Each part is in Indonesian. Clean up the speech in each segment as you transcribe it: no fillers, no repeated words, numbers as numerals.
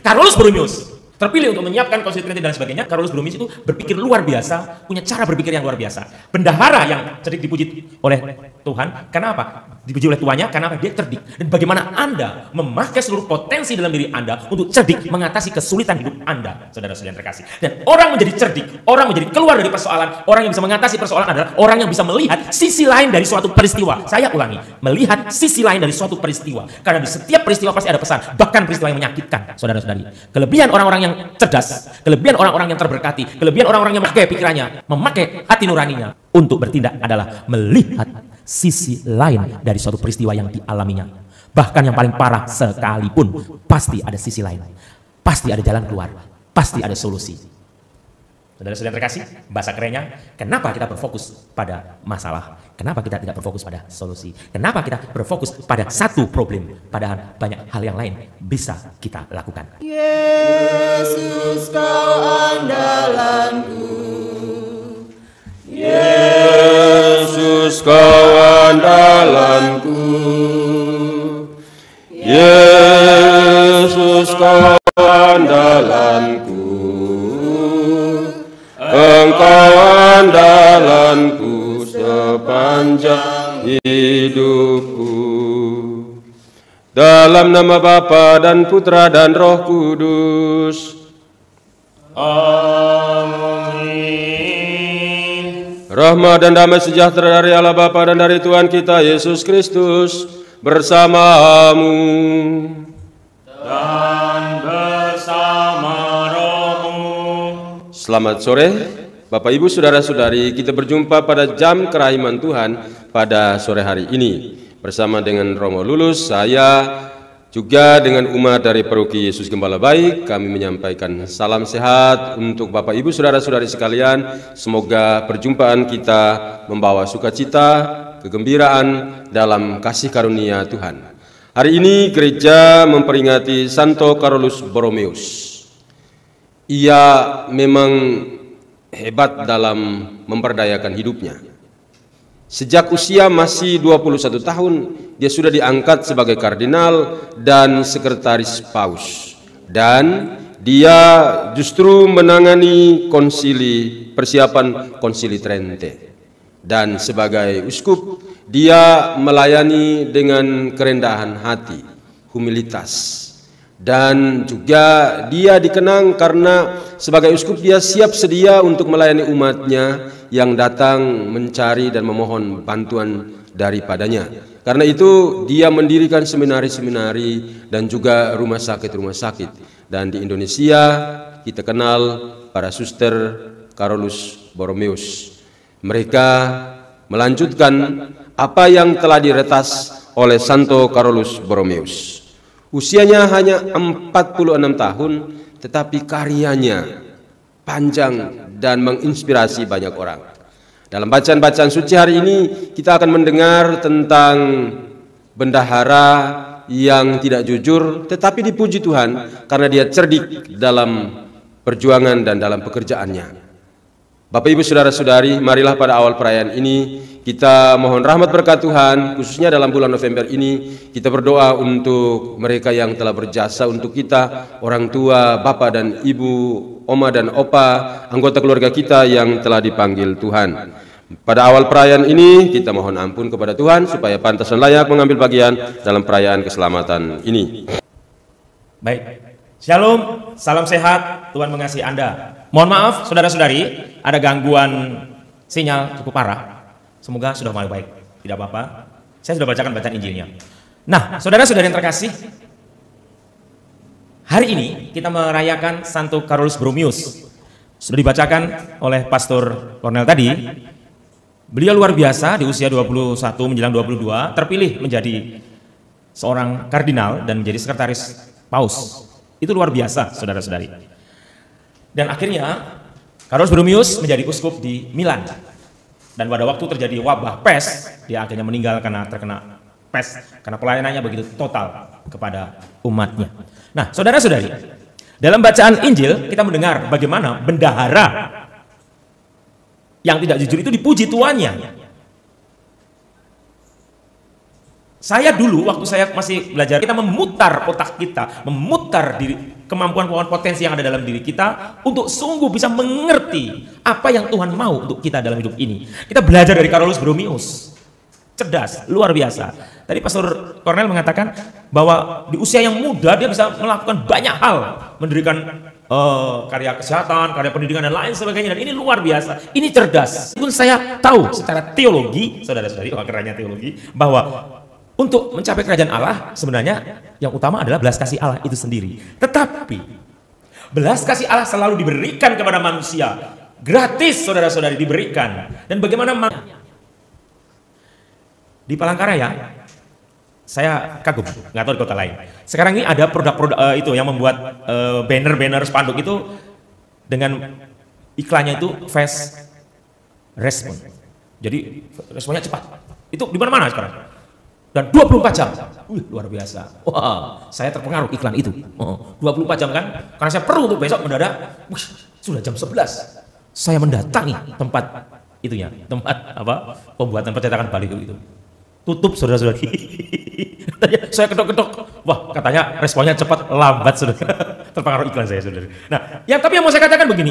Carolus Borromeus terpilih untuk menyiapkan Konsil Trinity dan sebagainya. Carolus Borromeus itu berpikir luar biasa, punya cara berpikir yang luar biasa. Bendahara yang cerdik dipuji oleh Tuhan. Kenapa? Dipuji oleh tuannya karena dia cerdik. Dan bagaimana Anda memakai seluruh potensi dalam diri Anda untuk cerdik mengatasi kesulitan hidup Anda, saudara-saudara yang terkasih. Dan orang menjadi cerdik, orang menjadi keluar dari persoalan, orang yang bisa mengatasi persoalan adalah orang yang bisa melihat sisi lain dari suatu peristiwa. Saya ulangi, melihat sisi lain dari suatu peristiwa. Karena di setiap peristiwa pasti ada pesan, bahkan peristiwa yang menyakitkan, saudara-saudari. Kelebihan orang-orang yang cerdas, kelebihan orang-orang yang terberkati, kelebihan orang-orang yang memakai pikirannya, memakai hati nuraninya untuk bertindak adalah melihat sisi lain dari suatu peristiwa yang dialaminya. Bahkan yang paling parah sekalipun, pasti ada sisi lain, pasti ada jalan keluar, pasti ada solusi. Saudara-saudara terkasih, bahasa kerennya, kenapa kita berfokus pada masalah? Kenapa kita tidak berfokus pada solusi? Kenapa kita berfokus pada satu problem? Padahal banyak hal yang lain bisa kita lakukan. Yesus kau andalanku, Yesus kau andalanku, Yesus kau andalanku, Engkau andalanku sepanjang hidupku. Dalam nama Bapa dan Putra dan Roh Kudus. Amin. Rahmat dan damai sejahtera dari Allah Bapa dan dari Tuhan kita Yesus Kristus bersamamu. Dan bersama rohmu. Selamat sore, Bapak Ibu Saudara-saudari, kita berjumpa pada jam kerahiman Tuhan pada sore hari ini. Bersama dengan Romo Lulus, saya juga dengan umat dari Paroki Yesus Gembala Baik, kami menyampaikan salam sehat untuk Bapak Ibu Saudara-saudari sekalian. Semoga perjumpaan kita membawa sukacita, kegembiraan dalam kasih karunia Tuhan. Hari ini gereja memperingati Santo Carolus Borromeus. Ia memang hebat dalam memperdayakan hidupnya. Sejak usia masih 21 tahun, dia sudah diangkat sebagai kardinal dan sekretaris paus. Dan dia justru menangani persiapan konsili Trente. Dan sebagai uskup, dia melayani dengan kerendahan hati, humilitas. Dan juga dia dikenang karena sebagai uskup dia siap sedia untuk melayani umatnya yang datang mencari dan memohon bantuan daripadanya. Karena itu dia mendirikan seminari-seminari dan juga rumah sakit-rumah sakit. Dan di Indonesia kita kenal para suster Carolus Borromeus. Mereka melanjutkan apa yang telah diretas oleh Santo Carolus Borromeus. Usianya hanya 46 tahun, tetapi karyanya panjang dan menginspirasi banyak orang. Dalam bacaan-bacaan suci hari ini, kita akan mendengar tentang bendahara yang tidak jujur, tetapi dipuji Tuhan karena dia cerdik dalam perjuangan dan dalam pekerjaannya. Bapak Ibu Saudara-saudari, marilah pada awal perayaan ini kita mohon rahmat berkat Tuhan, khususnya dalam bulan November ini kita berdoa untuk mereka yang telah berjasa untuk kita, orang tua, bapak dan ibu, oma dan opa, anggota keluarga kita yang telah dipanggil Tuhan. Pada awal perayaan ini kita mohon ampun kepada Tuhan supaya pantas dan layak mengambil bagian dalam perayaan keselamatan ini. Baik. Shalom, salam sehat, Tuhan mengasihi Anda. Mohon maaf, saudara-saudari, ada gangguan sinyal cukup parah. Semoga sudah mulai baik, tidak apa-apa. Saya sudah bacakan bacaan Injilnya. Nah, saudara-saudari yang terkasih, hari ini kita merayakan Santo Carolus Borromeus. Sudah dibacakan oleh Pastor Cornel tadi. Beliau luar biasa di usia 21 menjelang 22, terpilih menjadi seorang kardinal dan menjadi sekretaris paus. Itu luar biasa, saudara-saudari. Dan akhirnya Carolus Borromeus menjadi uskup di Milan. Dan pada waktu terjadi wabah pes, dia akhirnya meninggal karena terkena pes, karena pelayanannya begitu total kepada umatnya. Nah, saudara-saudari, dalam bacaan Injil kita mendengar bagaimana bendahara yang tidak jujur itu dipuji tuannya. Saya dulu waktu saya masih belajar, kita memutar otak kita, memutar diri, kemampuan potensi yang ada dalam diri kita untuk sungguh bisa mengerti apa yang Tuhan mau untuk kita dalam hidup ini. Kita belajar dari Carolus Bromius, cerdas, luar biasa. Tadi Pastor Cornel mengatakan bahwa di usia yang muda dia bisa melakukan banyak hal, mendirikan karya kesehatan, karya pendidikan dan lain sebagainya. Dan ini luar biasa, ini cerdas. Pun saya tahu secara teologi, saudara-saudari, kerennya teologi, bahwa untuk mencapai kerajaan Allah sebenarnya yang utama adalah belas kasih Allah itu sendiri. Tetapi belas kasih Allah selalu diberikan kepada manusia, gratis, saudara-saudari, diberikan. Dan bagaimana di Palangkaraya, saya kagum, nggak tahu di kota lain. Sekarang ini ada produk-produk itu yang membuat banner-banner spanduk itu dengan iklannya itu fast response. Jadi responnya cepat. Itu di mana-mana sekarang. Dan 24 jam. Luar biasa. Wah, saya terpengaruh iklan itu. 24 jam kan? Karena saya perlu untuk besok mendadak. Sudah jam 11. Saya mendatangi tempat itunya, tempat apa? Pembuatan percetakan baliho itu. Tutup, saudara-saudari. Saya ketok-ketok. Wah, katanya responnya cepat, lambat, saudara. Terpengaruh iklan saya, saudara. Nah, tapi yang mau saya katakan begini,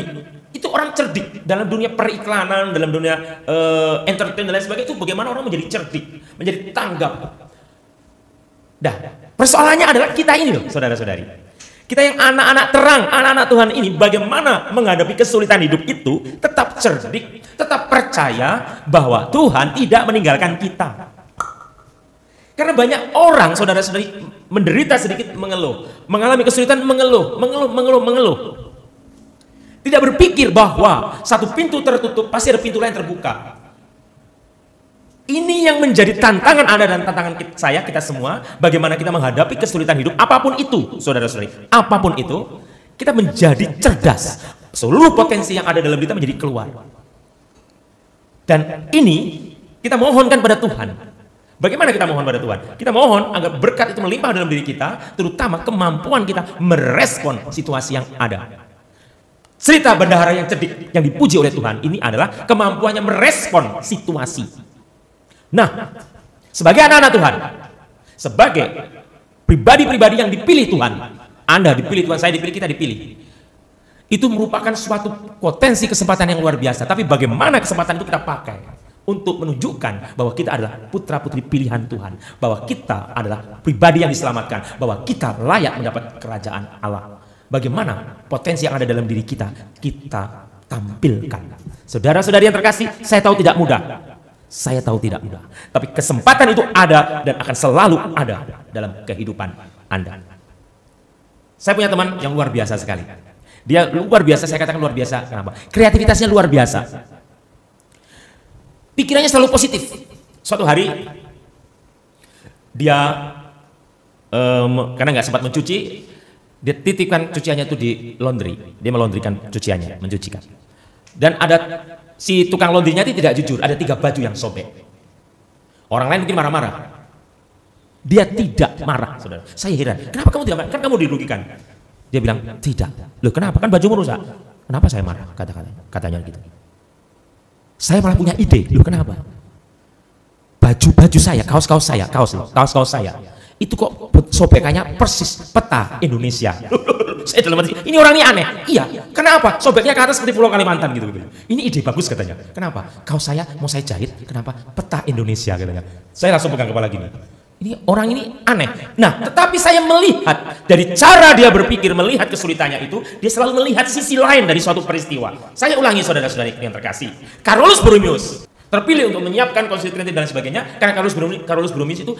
itu orang cerdik dalam dunia periklanan, dalam dunia entertain dan lain sebagainya. Itu bagaimana orang menjadi cerdik, menjadi tanggap. Nah, persoalannya adalah kita ini loh, saudara-saudari. Kita yang anak-anak terang, anak-anak Tuhan ini, bagaimana menghadapi kesulitan hidup itu, tetap cerdik, tetap percaya bahwa Tuhan tidak meninggalkan kita. Karena banyak orang, saudara-saudari, menderita sedikit mengeluh, mengalami kesulitan mengeluh. Tidak berpikir bahwa satu pintu tertutup, pasti ada pintu lain terbuka. Ini yang menjadi tantangan Anda dan tantangan kita semua, bagaimana kita menghadapi kesulitan hidup, apapun itu, saudara-saudari, apapun itu, kita menjadi cerdas. Seluruh potensi yang ada dalam kita menjadi keluar. Dan ini kita mohonkan pada Tuhan. Bagaimana kita mohon pada Tuhan? Kita mohon agar berkat itu melimpah dalam diri kita, terutama kemampuan kita merespon situasi yang ada. Cerita bendahara yang cerdik yang dipuji oleh Tuhan ini adalah kemampuannya merespon situasi. Nah, sebagai anak-anak Tuhan, sebagai pribadi-pribadi yang dipilih Tuhan, Anda dipilih Tuhan, saya dipilih, kita dipilih. Itu merupakan suatu potensi kesempatan yang luar biasa. Tapi bagaimana kesempatan itu kita pakai? Untuk menunjukkan bahwa kita adalah putra-putri pilihan Tuhan, bahwa kita adalah pribadi yang diselamatkan, bahwa kita layak mendapat kerajaan Allah. Bagaimana potensi yang ada dalam diri kita, kita tampilkan. Saudara-saudari yang terkasih, saya tahu tidak mudah. Saya tahu tidak mudah. Tapi kesempatan itu ada dan akan selalu ada dalam kehidupan Anda. Saya punya teman yang luar biasa sekali. Dia luar biasa, saya katakan luar biasa. Kenapa? Kreativitasnya luar biasa. Pikirannya selalu positif. Suatu hari dia karena nggak sempat mencuci, dia titipkan cuciannya itu di laundry. Dia melondrikan cuciannya, mencucikan. Dan ada si tukang laundrynya itu tidak jujur. Ada 3 baju yang sobek. Orang lain mungkin marah-marah. Dia tidak marah, saudara. Saya heran. Kenapa kamu tidak marah? Kan kamu dirugikan. Dia bilang tidak. Loh kenapa? Kan bajumu rusak. Kenapa saya marah? Katanya gitu. Saya malah punya ide, loh kenapa? Baju-baju saya, kaos-kaos saya, kaos-kaos saya, itu kok sobekannya persis peta Indonesia. Saya dalam hati, ini orang ini aneh. Iya, kenapa? Sobeknya ke atas seperti Pulau Kalimantan gitu. Ini ide bagus katanya. Kenapa? Kaos saya mau saya jahit, kenapa? Peta Indonesia katanya. Saya langsung pegang kepala gini. Ini orang ini aneh. Nah, tetapi saya melihat dari cara dia berpikir, melihat kesulitannya itu, dia selalu melihat sisi lain dari suatu peristiwa. Saya ulangi saudara-saudari yang terkasih. Carolus Bromius terpilih untuk menyiapkan Konsili Trinity dan sebagainya karena Carolus Bromius itu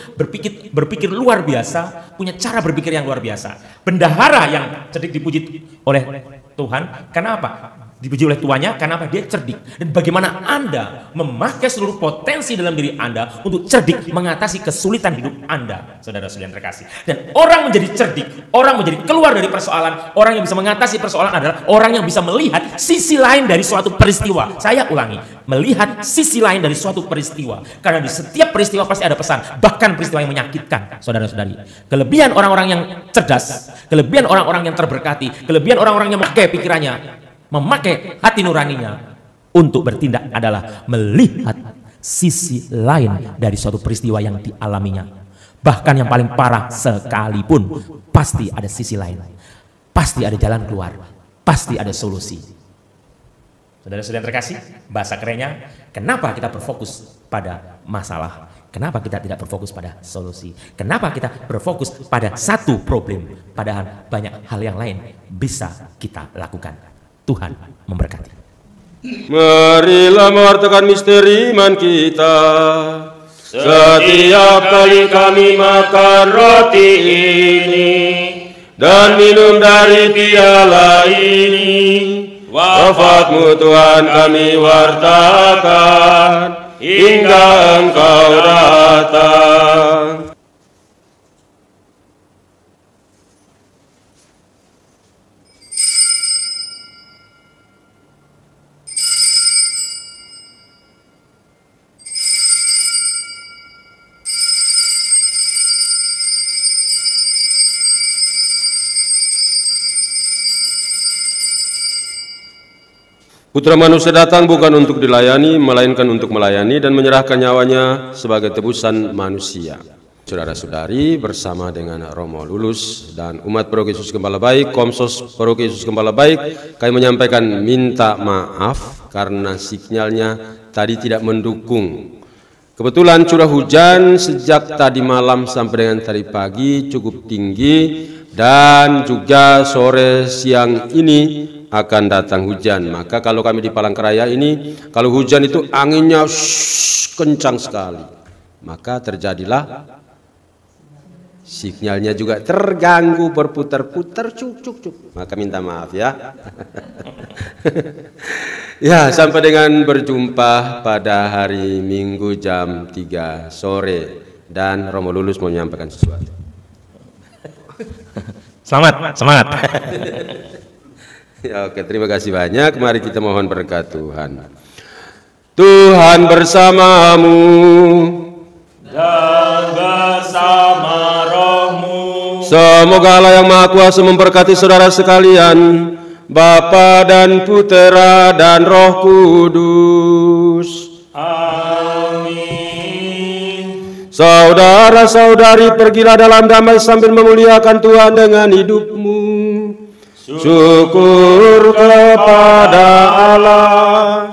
berpikir luar biasa, punya cara berpikir yang luar biasa. Bendahara yang cerdik dipuji oleh Tuhan, kenapa? Dipuji oleh tuannya, kenapa? Dia cerdik. Dan bagaimana Anda memakai seluruh potensi dalam diri Anda untuk cerdik mengatasi kesulitan hidup Anda, saudara-saudara yang terkasih. Dan orang menjadi cerdik, orang menjadi keluar dari persoalan, orang yang bisa mengatasi persoalan adalah orang yang bisa melihat sisi lain dari suatu peristiwa. Saya ulangi, melihat sisi lain dari suatu peristiwa. Karena di setiap peristiwa pasti ada pesan, bahkan peristiwa yang menyakitkan, saudara-saudari. Kelebihan orang-orang yang cerdas, kelebihan orang-orang yang terberkati, kelebihan orang-orang yang memakai pikirannya, memakai hati nuraninya untuk bertindak adalah melihat sisi lain dari suatu peristiwa yang dialaminya. Bahkan yang paling parah sekalipun, pasti ada sisi lain. Pasti ada jalan keluar. Pasti ada solusi. Saudara-saudara terkasih, bahasa kerennya, kenapa kita berfokus pada masalah? Kenapa kita tidak berfokus pada solusi? Kenapa kita berfokus pada satu problem? Padahal banyak hal yang lain bisa kita lakukan. Tuhan memberkati. Marilah mewartakan misteri iman kita. Setiap kali kami makan roti ini dan minum dari piala ini, wafat-Mu Tuhan kami wartakan hingga Engkau datang. Putra manusia datang bukan untuk dilayani, melainkan untuk melayani dan menyerahkan nyawanya sebagai tebusan manusia. Saudara-saudari, bersama dengan Romo Lulus dan umat Paroki Yesus Gembala Baik, Komsos Paroki Yesus Gembala Baik, kami menyampaikan minta maaf karena sinyalnya tadi tidak mendukung. Kebetulan curah hujan sejak tadi malam sampai dengan tadi pagi cukup tinggi, dan juga sore siang ini akan datang hujan. Maka kalau kami di Palangkaraya ini, kalau hujan itu anginnya kencang sekali, maka terjadilah sinyalnya juga terganggu, berputar-putar, cuk. Maka minta maaf ya. Ya, sampai dengan berjumpa pada hari Minggu jam 3 sore. Dan Romo Lulus mau menyampaikan sesuatu. Semangat. Ya, oke, terima kasih banyak. Mari kita mohon berkat Tuhan. Tuhan bersamamu dan bersama rohmu. Semoga Allah yang Maha Kuasa memberkati saudara sekalian, Bapa dan Putera dan Roh Kudus. Amin. Saudara-saudari, pergilah dalam damai sambil memuliakan Tuhan dengan hidupmu. Syukur kepada Allah.